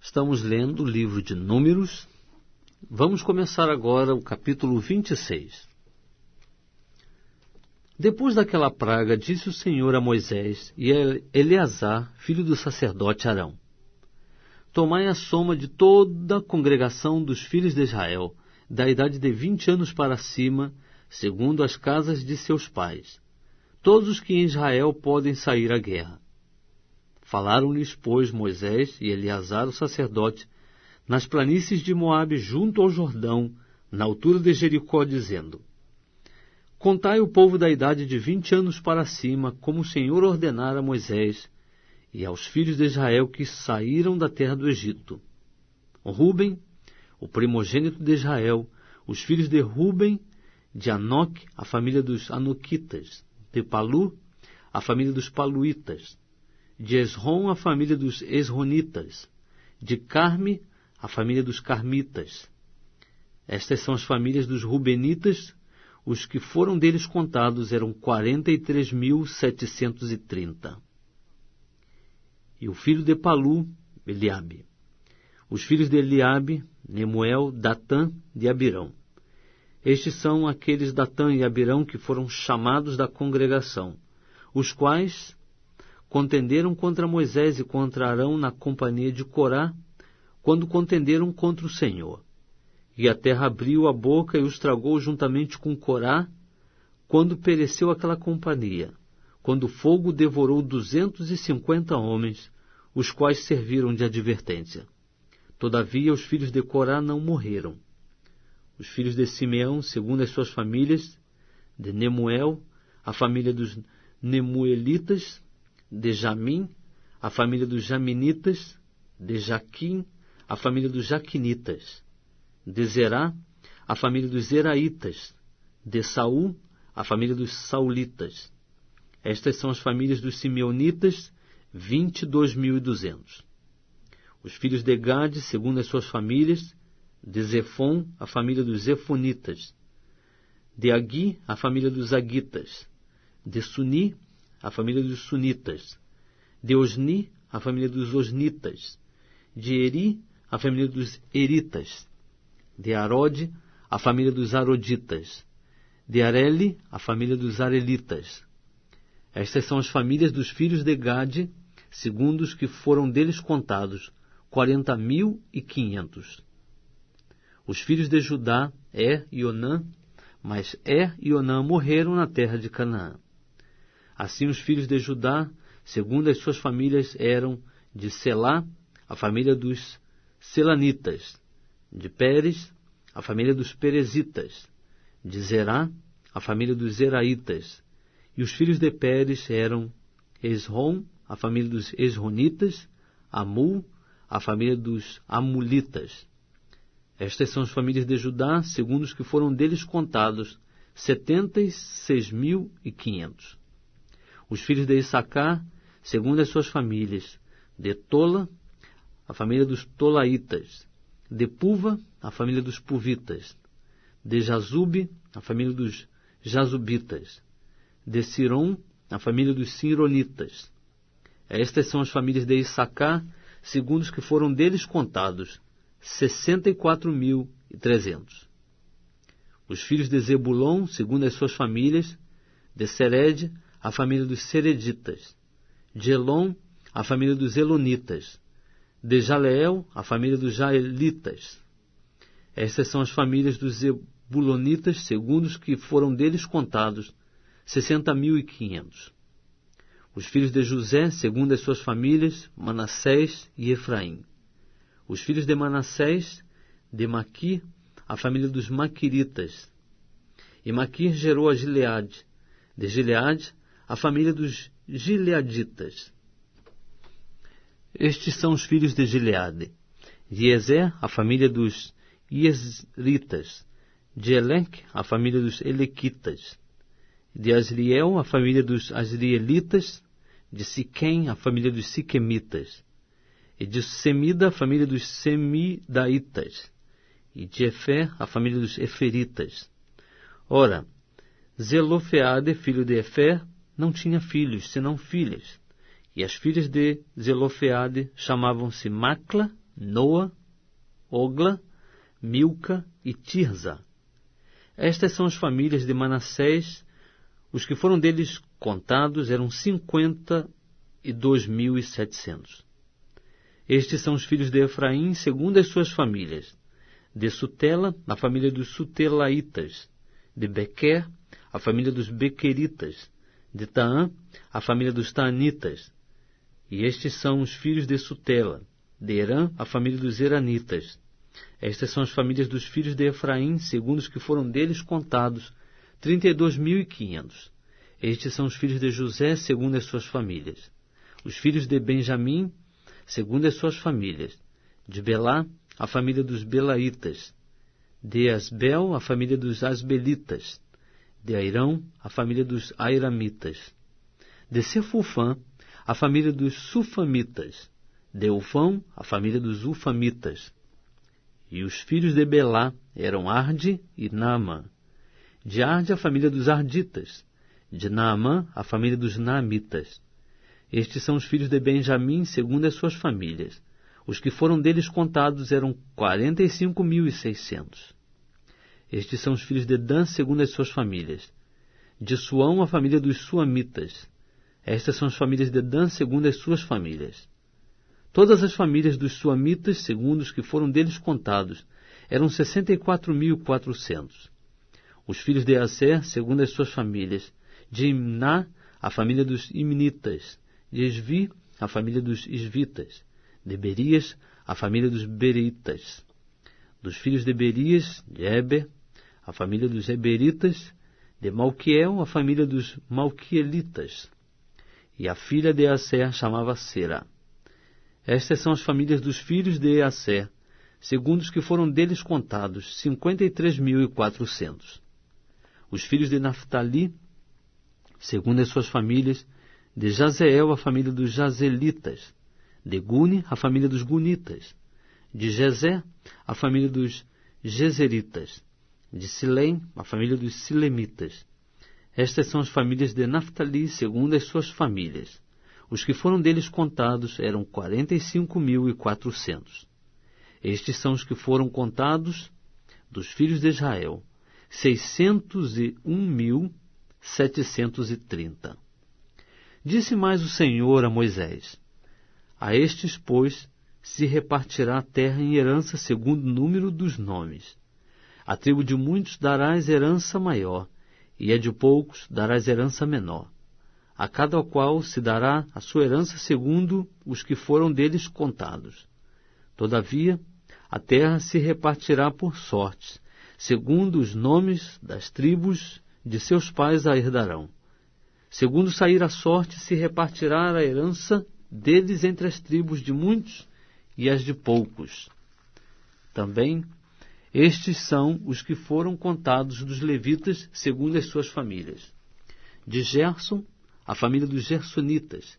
Estamos lendo o livro de Números. Vamos começar agora o capítulo 26. Depois daquela praga, disse o Senhor a Moisés e a Eleazar, filho do sacerdote Arão: Tomai a soma de toda a congregação dos filhos de Israel, da idade de 20 anos para cima, segundo as casas de seus pais, todos os que em Israel podem sair à guerra. Falaram-lhes, pois, Moisés e Eleazar, o sacerdote, nas planícies de Moabe, junto ao Jordão, na altura de Jericó, dizendo: Contai o povo da idade de 20 anos para cima, como o Senhor ordenara a Moisés e aos filhos de Israel que saíram da terra do Egito. Ruben, o primogênito de Israel, os filhos de Ruben, de Anoque, a família dos Anoquitas, de Palu, a família dos Paluítas, de Esrom, a família dos Esronitas, de Carme, a família dos Carmitas. Estas são as famílias dos Rubenitas. Os que foram deles contados eram 43.730. E o filho de Palu, Eliabe. Os filhos de Eliabe, Nemuel, Datã e Abirão. Estes são aqueles Datã e Abirão que foram chamados da congregação, os quais contenderam contra Moisés e contra Arão na companhia de Corá, quando contenderam contra o Senhor. E a terra abriu a boca e os tragou juntamente com Corá, quando pereceu aquela companhia, quando o fogo devorou 250 homens, os quais serviram de advertência. Todavia os filhos de Corá não morreram. Os filhos de Simeão, segundo as suas famílias, de Nemuel, a família dos Nemuelitas, de Jamim, a família dos Jaminitas, de Jaquim, a família dos Jaquinitas, de Zerá, a família dos Zeraitas, de Saul, a família dos Saulitas. Estas são as famílias dos Simeonitas, 22.200. Os filhos de Gade, segundo as suas famílias, de Zefon, a família dos Zefonitas, de Agui, a família dos Agitas, de Suni, a família dos Sunitas, de Osni, a família dos Osnitas, de Eri, a família dos Eritas, de Arode, a família dos Aroditas, de Areli, a família dos Arelitas. Estas são as famílias dos filhos de Gade, segundo os que foram deles contados, 40.500. Os filhos de Judá, e Onã, mas e Onã morreram na terra de Canaã. Assim os filhos de Judá, segundo as suas famílias, eram de Selá, a família dos Selanitas, de Pérez, a família dos Perezitas, de Zerá, a família dos Zeraitas. E os filhos de Pérez eram Esrom, a família dos Esronitas, Amul, a família dos Amulitas. Estas são as famílias de Judá, segundo os que foram deles contados, 76.500. Os filhos de Issacar, segundo as suas famílias, de Tola, a família dos Tolaitas, de Puva, a família dos Puvitas, de Jazube, a família dos Jazubitas, de Siron, a família dos Sironitas. Estas são as famílias de Issacar, segundo os que foram deles contados, 64.300. Os filhos de Zebulon, segundo as suas famílias, de Sered, a família dos Sereditas, de Elon, a família dos Elonitas, de Jaleel, a família dos Jaelitas. Estas são as famílias dos Zebulonitas, segundo os que foram deles contados, 60.500. Os filhos de José, segundo as suas famílias, Manassés e Efraim. Os filhos de Manassés, de Maqui, a família dos Maquiritas. E Maqui gerou a Gileade, de Gileade, a família dos Gileaditas. Estes são os filhos de Gileade: de Ezer, a família dos Iezritas, de Eleque, a família dos Elequitas, de Asriel, a família dos Asrielitas, de Siquém, a família dos Siquemitas, e de Semida, a família dos Semidaitas, e de Efer, a família dos Eferitas. Ora, Zelofeade, filho de Efer, não tinha filhos, senão filhas. E as filhas de Zelofeade chamavam-se Macla, Noa, Ogla, Milca e Tirza. Estas são as famílias de Manassés. Os que foram deles contados eram 52.700. Estes são os filhos de Efraim, segundo as suas famílias. De Sutela, a família dos Sutelaitas. De Bequer, a família dos Bequeritas. De Taã, a família dos Taanitas. E estes são os filhos de Sutela. De Herã, a família dos Heranitas. Estas são as famílias dos filhos de Efraim, segundo os que foram deles contados, 32.500. Estes são os filhos de José, segundo as suas famílias. Os filhos de Benjamim, segundo as suas famílias. De Belá, a família dos Belaitas. De Asbel, a família dos Asbelitas. De Airão, a família dos Airamitas. De Sefufã, a família dos Sufamitas. De Ufão, a família dos Ufamitas. E os filhos de Belá eram Arde e Naamã. De Arde, a família dos Arditas. De Naamã, a família dos Naamitas. Estes são os filhos de Benjamim, segundo as suas famílias. Os que foram deles contados eram 45.600. Estes são os filhos de Dan, segundo as suas famílias. De Suão, a família dos Suamitas. Estas são as famílias de Dan, segundo as suas famílias. Todas as famílias dos Suamitas, segundo os que foram deles contados, eram 64.400. Os filhos de Aser, segundo as suas famílias. De Imná, a família dos Imnitas. De Esvi, a família dos Esvitas. De Berias, a família dos Bereitas. Dos filhos de Berias, de Eber, a família dos Eberitas. De Malquiel, a família dos Malquielitas. E a filha de Aser chamava Sera. Estas são as famílias dos filhos de Aser, segundo os que foram deles contados, 53.400. Os filhos de Naftali, segundo as suas famílias. De Jazeel, a família dos Jazelitas. De Guni, a família dos Gunitas. De Jezé, a família dos Jezeritas. De Silém, a família dos Silemitas. Estas são as famílias de Naftali, segundo as suas famílias. Os que foram deles contados eram 45.400. Estes são os que foram contados dos filhos de Israel, 601.730. Disse mais o Senhor a Moisés: a estes, pois, se repartirá a terra em herança segundo o número dos nomes. A tribo de muitos darás herança maior, e a de poucos darás herança menor. A cada qual se dará a sua herança segundo os que foram deles contados. Todavia, a terra se repartirá por sortes, segundo os nomes das tribos de seus pais a herdarão. Segundo sair a sorte, se repartirá a herança deles entre as tribos de muitos e as de poucos. Também, estes são os que foram contados dos levitas, segundo as suas famílias. De Gerson, a família dos Gersonitas.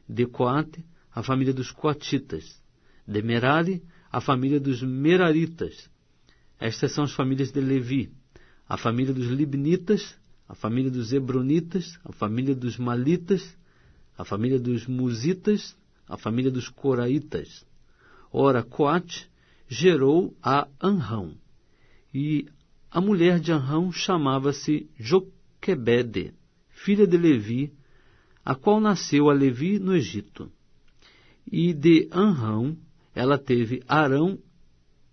De Coate, a família dos Coatitas. De Merari, a família dos Meraritas. Estas são as famílias de Levi, a família dos Libnitas, a família dos Hebronitas, a família dos Malitas, a família dos Musitas, a família dos Coraitas. Ora, Coate gerou a Anrão, e a mulher de Anrão chamava-se Joquebede, filha de Levi, a qual nasceu a Levi no Egito. E de Anrão ela teve Arão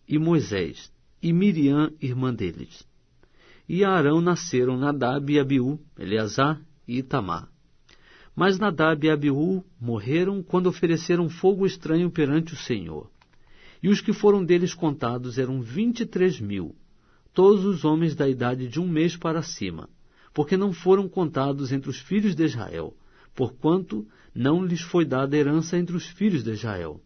e Moisés, e Miriam, irmã deles. E a Arão nasceram Nadab e Abiú, Eleazar e Itamar. Mas Nadab e Abiú morreram quando ofereceram fogo estranho perante o Senhor. E os que foram deles contados eram 23.000, todos os homens da idade de 1 mês para cima, porque não foram contados entre os filhos de Israel, porquanto não lhes foi dada herança entre os filhos de Israel.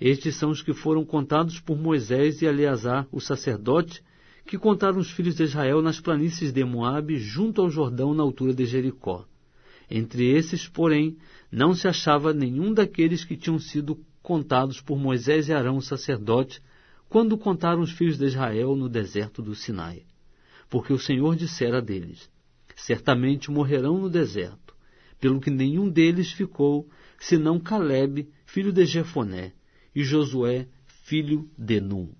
Estes são os que foram contados por Moisés e Eleazar, o sacerdote, que contaram os filhos de Israel nas planícies de Moabe, junto ao Jordão, na altura de Jericó. Entre esses, porém, não se achava nenhum daqueles que tinham sido contados por Moisés e Arão, o sacerdote, quando contaram os filhos de Israel no deserto do Sinai. Porque o Senhor dissera deles: certamente morrerão no deserto, pelo que nenhum deles ficou, senão Calebe, filho de Jefoné, e Josué, filho de Nun.